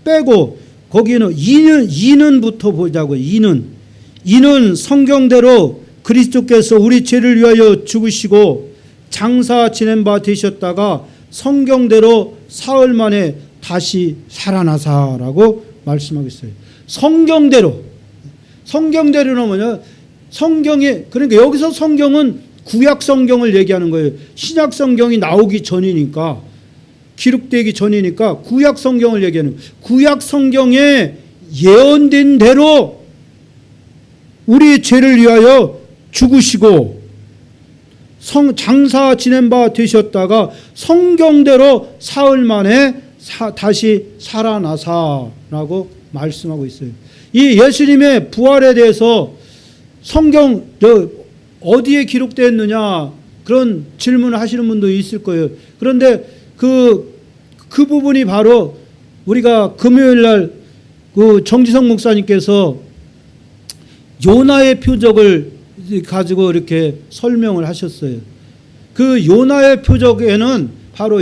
빼고 거기는 이는부터 보자고요. 이는 성경대로 그리스도께서 우리 죄를 위하여 죽으시고 장사 지낸 바 되셨다가 성경대로 사흘 만에 다시 살아나사라고 말씀하고 있어요. 성경대로는 뭐냐? 성경에, 그러니까 여기서 성경은 구약 성경을 얘기하는 거예요. 신약 성경이 나오기 전이니까, 기록되기 전이니까 구약 성경을 얘기하는 거예요. 구약 성경에 예언된 대로 우리 죄를 위하여 죽으시고 장사 지낸 바 되셨다가 성경대로 사흘 만에 다시 살아나사라고 말씀하고 있어요. 이 예수님의 부활에 대해서 성경 어디에 기록되어 있느냐 그런 질문을 하시는 분도 있을 거예요. 그런데 그 부분이 바로 우리가 금요일 날 그 정지성 목사님께서 요나의 표적을 가지고 이렇게 설명을 하셨어요. 그 요나의 표적에는 바로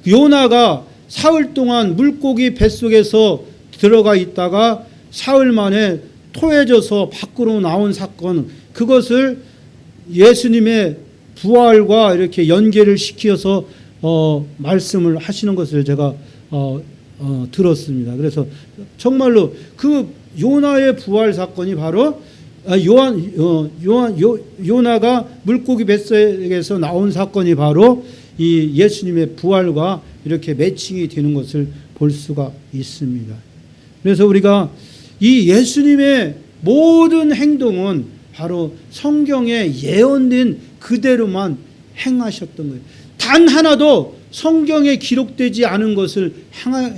요나가 사흘 동안 물고기 뱃속에서 들어가 있다가 사흘 만에 토해져서 밖으로 나온 사건, 그것을 예수님의 부활과 이렇게 연계를 시켜서 말씀을 하시는 것을 제가 들었습니다. 그래서 정말로 그 요나의 부활 사건이 바로 요나가 물고기 뱃속에서 나온 사건이 바로 이 예수님의 부활과 이렇게 매칭이 되는 것을 볼 수가 있습니다. 그래서 우리가 이 예수님의 모든 행동은 바로 성경에 예언된 그대로만 행하셨던 거예요. 단 하나도 성경에 기록되지 않은 것을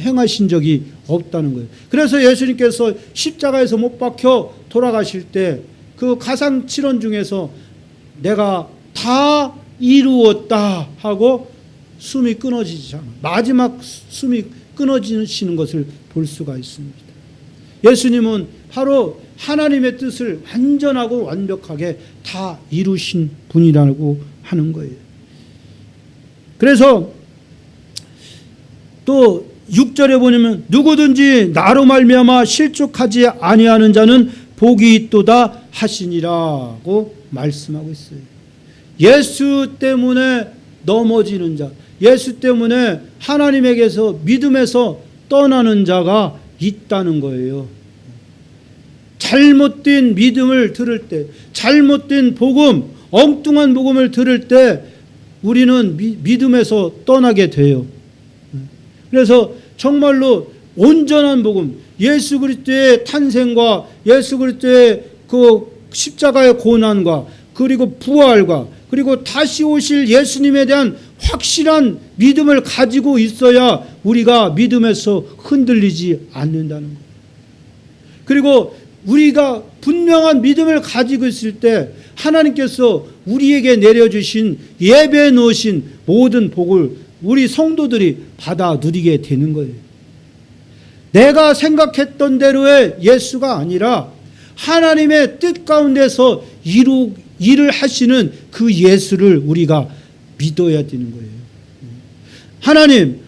행하신 적이 없다는 거예요. 그래서 예수님께서 십자가에서 못 박혀 돌아가실 때 그 가상칠언 중에서 내가 다 이루었다 하고 숨이 끊어지지 않아요. 마지막 숨이 끊어지시는 것을 볼 수가 있습니다. 예수님은 바로 하나님의 뜻을 완전하고 완벽하게 다 이루신 분이라고 하는 거예요. 그래서 또 6절에 보면 누구든지 나로 말미암아 실족하지 아니하는 자는 복이 있도다 하시니라고 말씀하고 있어요. 예수 때문에 넘어지는 자, 예수 때문에 하나님에게서 믿음에서 떠나는 자가 있다는 거예요. 잘못된 믿음을 들을 때, 잘못된 복음, 엉뚱한 복음을 들을 때 우리는 믿음에서 떠나게 돼요. 그래서 정말로 온전한 복음, 예수 그리스도의 탄생과 예수 그리스도의 그 십자가의 고난과 그리고 부활과 그리고 다시 오실 예수님에 대한 확실한 믿음을 가지고 있어야 우리가 믿음에서 흔들리지 않는다는 거예요. 그리고 우리가 분명한 믿음을 가지고 있을 때 하나님께서 우리에게 내려주신 예배에 넣으신 모든 복을 우리 성도들이 받아 누리게 되는 거예요. 내가 생각했던 대로의 예수가 아니라 하나님의 뜻 가운데서 일을 하시는 그 예수를 우리가 믿어야 되는 거예요. 하나님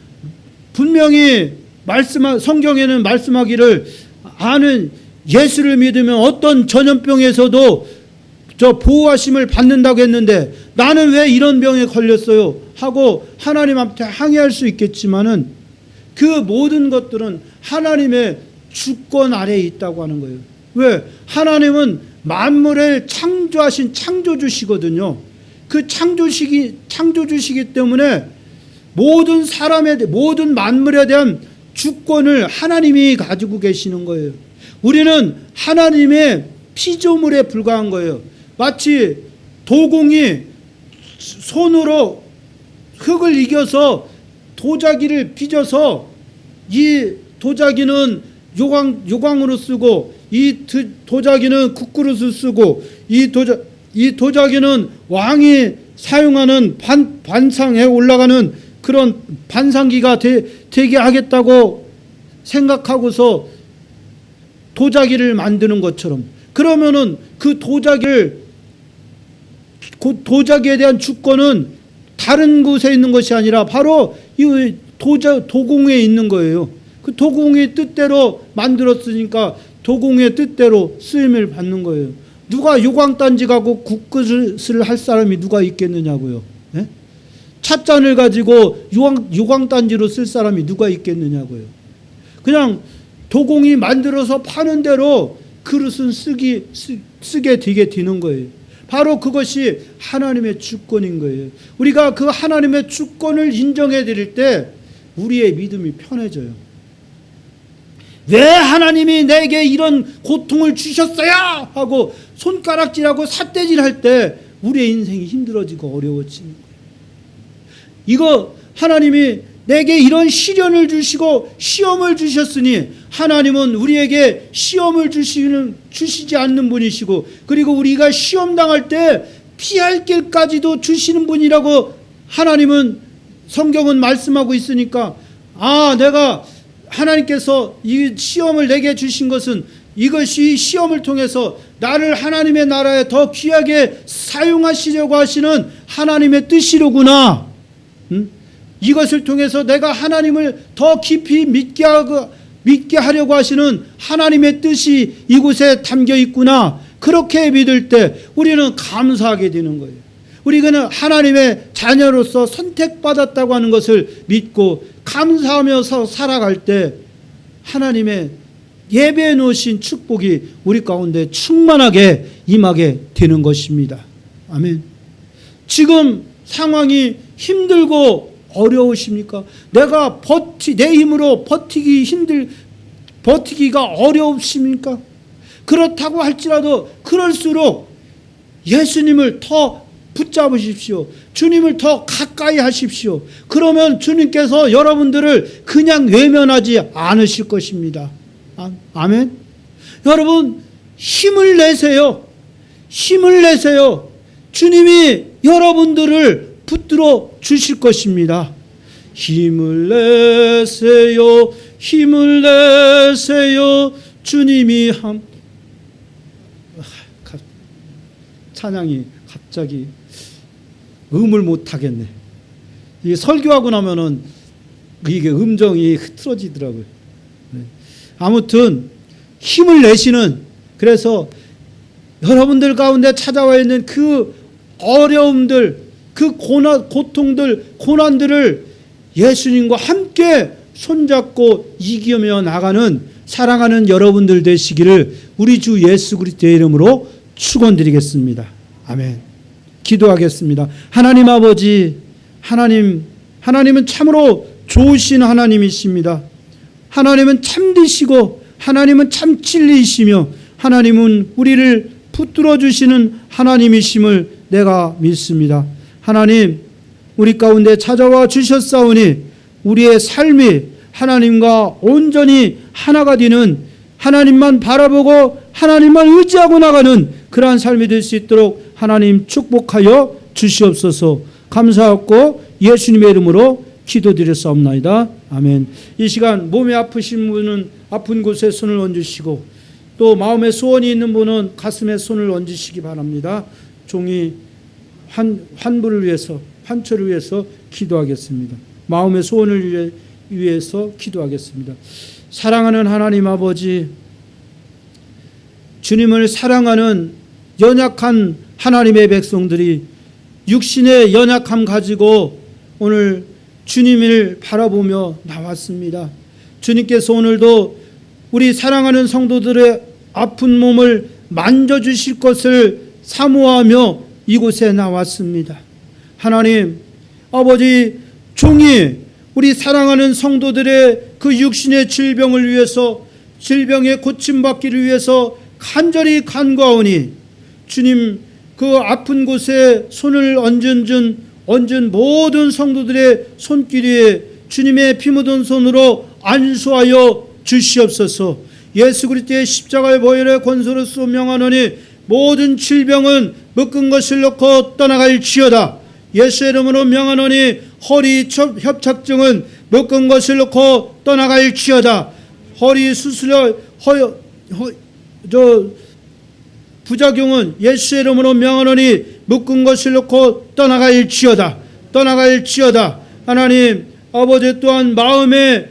분명히 성경에는 말씀하기를 아는 예수를 믿으면 어떤 전염병에서도 보호하심을 받는다고 했는데 나는 왜 이런 병에 걸렸어요 하고 하나님 앞에 항의할 수 있겠지만은 그 모든 것들은 하나님의 주권 아래에 있다고 하는 거예요. 왜? 하나님은 만물을 창조하신 창조주시거든요. 그 창조주시기 때문에 모든 만물에 대한 주권을 하나님이 가지고 계시는 거예요. 우리는 하나님의 피조물에 불과한 거예요. 마치 도공이 손으로 흙을 이겨서 도자기를 빚어서 이 도자기는 요광으로 쓰고 이 도자기는 국그릇을 쓰고 이 이 도자기는 왕이 사용하는 반상에 올라가는 그런 반상기가 되게 하겠다고 생각하고서 도자기를 만드는 것처럼, 그러면은 그 도자기에 대한 주권은 다른 곳에 있는 것이 아니라 바로 이 도공에 있는 거예요. 그 도공의 뜻대로 만들었으니까 도공의 뜻대로 쓰임을 받는 거예요. 누가 요광단지 가고 국그릇을 할 사람이 누가 있겠느냐고요. 예? 찻잔을 가지고 요광단지로 쓸 사람이 누가 있겠느냐고요. 그냥 도공이 만들어서 파는 대로 그릇은 쓰게 되게 되는 거예요. 바로 그것이 하나님의 주권인 거예요. 우리가 그 하나님의 주권을 인정해 드릴 때 우리의 믿음이 편해져요. 왜 하나님이 내게 이런 고통을 주셨어야 하고 손가락질하고 삿대질할 때 우리의 인생이 힘들어지고 어려워지는 거예요. 이거 하나님이 내게 이런 시련을 주시고 시험을 주셨으니 하나님은 우리에게 시험을 주시지 않는 분이시고, 그리고 우리가 시험 당할 때 피할 길까지도 주시는 분이라고 하나님은 성경은 말씀하고 있으니까, 내가 하나님께서 이 시험을 내게 주신 것은 이것이 시험을 통해서 나를 하나님의 나라에 더 귀하게 사용하시려고 하시는 하나님의 뜻이로구나. 이것을 통해서 내가 하나님을 더 깊이 믿게 하려고 하시는 하나님의 뜻이 이곳에 담겨 있구나. 그렇게 믿을 때 우리는 감사하게 되는 거예요. 우리는 하나님의 자녀로서 선택받았다고 하는 것을 믿고 감사하면서 살아갈 때 하나님의 예배해 놓으신 축복이 우리 가운데 충만하게 임하게 되는 것입니다. 아멘. 지금 상황이 힘들고 어려우십니까? 내가 내 힘으로 버티기가 어려우십니까? 그렇다고 할지라도 그럴수록 예수님을 더 붙잡으십시오. 주님을 더 가까이 하십시오. 그러면 주님께서 여러분들을 그냥 외면하지 않으실 것입니다. 아멘. 여러분, 힘을 내세요. 힘을 내세요. 주님이 여러분들을 붙들어 주실 것입니다. 힘을 내세요. 힘을 내세요. 주님이 찬양이 갑자기 음을 못 하겠네. 이게 설교하고 나면은 이게 음정이 흐트러지더라고요. 아무튼 힘을 내시는, 그래서 여러분들 가운데 찾아와 있는 그 어려움들, 그 고통들, 고난들을 예수님과 함께 손잡고 이기며 나가는 사랑하는 여러분들 되시기를 우리 주 예수 그리스도의 이름으로 축원드리겠습니다. 아멘. 기도하겠습니다. 하나님 아버지, 하나님은 참으로 좋으신 하나님이십니다. 하나님은 참되시고 하나님은 참 진리이시며 하나님은 우리를 붙들어 주시는 하나님이심을 내가 믿습니다. 하나님, 우리 가운데 찾아와 주셨사오니 우리의 삶이 하나님과 온전히 하나가 되는, 하나님만 바라보고 하나님만 의지하고 나가는 그러한 삶이 될 수 있도록 하나님 축복하여 주시옵소서. 감사하고 예수님의 이름으로 기도드렸사옵나이다. 아멘. 이 시간 몸이 아프신 분은 아픈 곳에 손을 얹으시고, 또 마음에 소원이 있는 분은 가슴에 손을 얹으시기 바랍니다. 종이 환부를 위해서, 환초를 위해서 기도하겠습니다. 마음의 소원을 위해서 기도하겠습니다. 사랑하는 하나님 아버지, 주님을 사랑하는 연약한 하나님의 백성들이 육신의 연약함 가지고 오늘 주님을 바라보며 나왔습니다. 주님께서 오늘도 우리 사랑하는 성도들의 아픈 몸을 만져주실 것을 사모하며 이곳에 나왔습니다. 하나님 아버지, 종이 우리 사랑하는 성도들의 그 육신의 질병을 위해서, 질병의 고침받기를 위해서 간절히 간구하오니 주님, 그 아픈 곳에 손을 얹은 모든 성도들의 손길 위에 주님의 피 묻은 손으로 안수하여 주시옵소서. 예수 그리스도의 십자가의 보혈의 권소로서 명하노니 모든 질병은 묶은 것을 놓고 떠나갈지어다. 예수의 이름으로 명하노니 허리 협착증은 묶은 것을 놓고 떠나갈지어다. 허리 수술의 부작용은 예수의 이름으로 명하노니 묶은 것을 놓고 떠나갈지어다. 떠나갈지어다. 하나님 아버지, 또한 마음에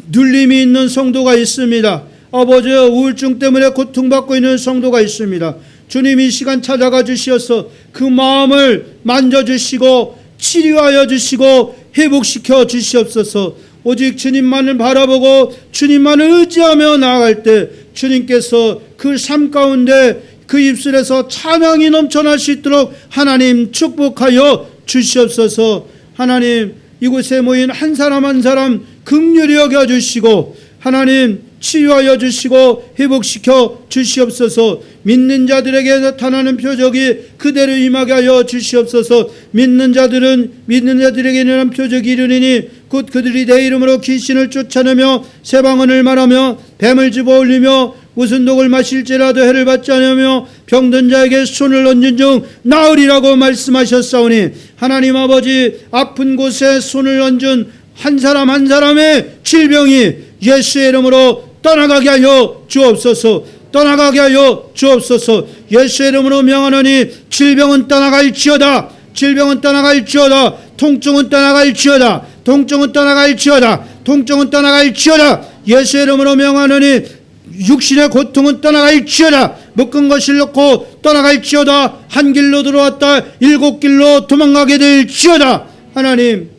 눌림이 있는 성도가 있습니다. 아버지, 우울증 때문에 고통받고 있는 성도가 있습니다. 주님, 이 시간 찾아가 주시어서 그 마음을 만져주시고 치료하여 주시고 회복시켜 주시옵소서. 오직 주님만을 바라보고 주님만을 의지하며 나아갈 때 주님께서 그 삶 가운데 그 입술에서 찬양이 넘쳐날 수 있도록 하나님 축복하여 주시옵소서. 하나님, 이곳에 모인 한 사람 한 사람 긍휼히 여겨주시고 하나님 치유하여 주시고 회복시켜 주시옵소서. 믿는 자들에게 나타나는 표적이 그대로 임하게 하여 주시옵소서. 믿는 자들에게 일어난 표적이 이르리니 곧 그들이 내 이름으로 귀신을 쫓아내며 새 방언을 말하며 뱀을 집어 올리며 무슨 독을 마실지라도 해를 받지 않으며 병든 자에게 손을 얹은 중 나으리라고 말씀하셨사오니 하나님 아버지, 아픈 곳에 손을 얹은 한 사람 한 사람의 질병이 예수의 이름으로 떠나가게 하여 주옵소서. 떠나가게 하여 주옵소서. 예수의 이름으로 명하노니 질병은 떠나갈지어다. 질병은 떠나갈지어다. 통증은 떠나갈지어다. 통증은 떠나갈지어다. 통증은 떠나갈지어다. 예수의 이름으로 명하노니 육신의 고통은 떠나갈지어다. 묶은 것을 놓고 떠나갈지어다. 한 길로 들어왔다 7길로 도망가게 될지어다. 하나님,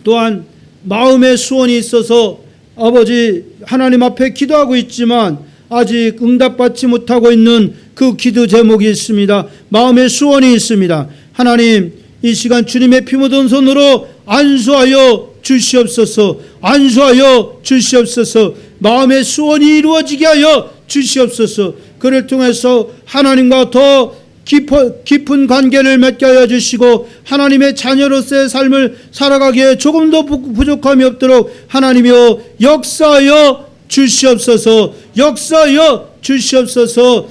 또한 마음의 소원이 있어서 아버지 하나님 앞에 기도하고 있지만 아직 응답받지 못하고 있는 그 기도 제목이 있습니다. 마음의 소원이 있습니다. 하나님, 이 시간 주님의 피 묻은 손으로 안수하여 주시옵소서. 안수하여 주시옵소서. 마음의 소원이 이루어지게 하여 주시옵소서. 그를 통해서 하나님과 더 깊은 관계를 맺게 하여 주시고 하나님의 자녀로서의 삶을 살아가기에 조금도 부족함이 없도록 하나님이여 역사하여 주시옵소서. 역사하여 주시옵소서.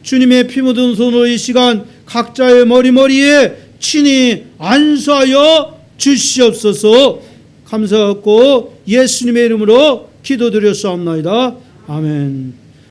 주님의 피 묻은 손으로 이 시간 각자의 머리에 친히 안수하여 주시옵소서. 감사하고 예수님의 이름으로 기도드렸사옵나이다. 아멘.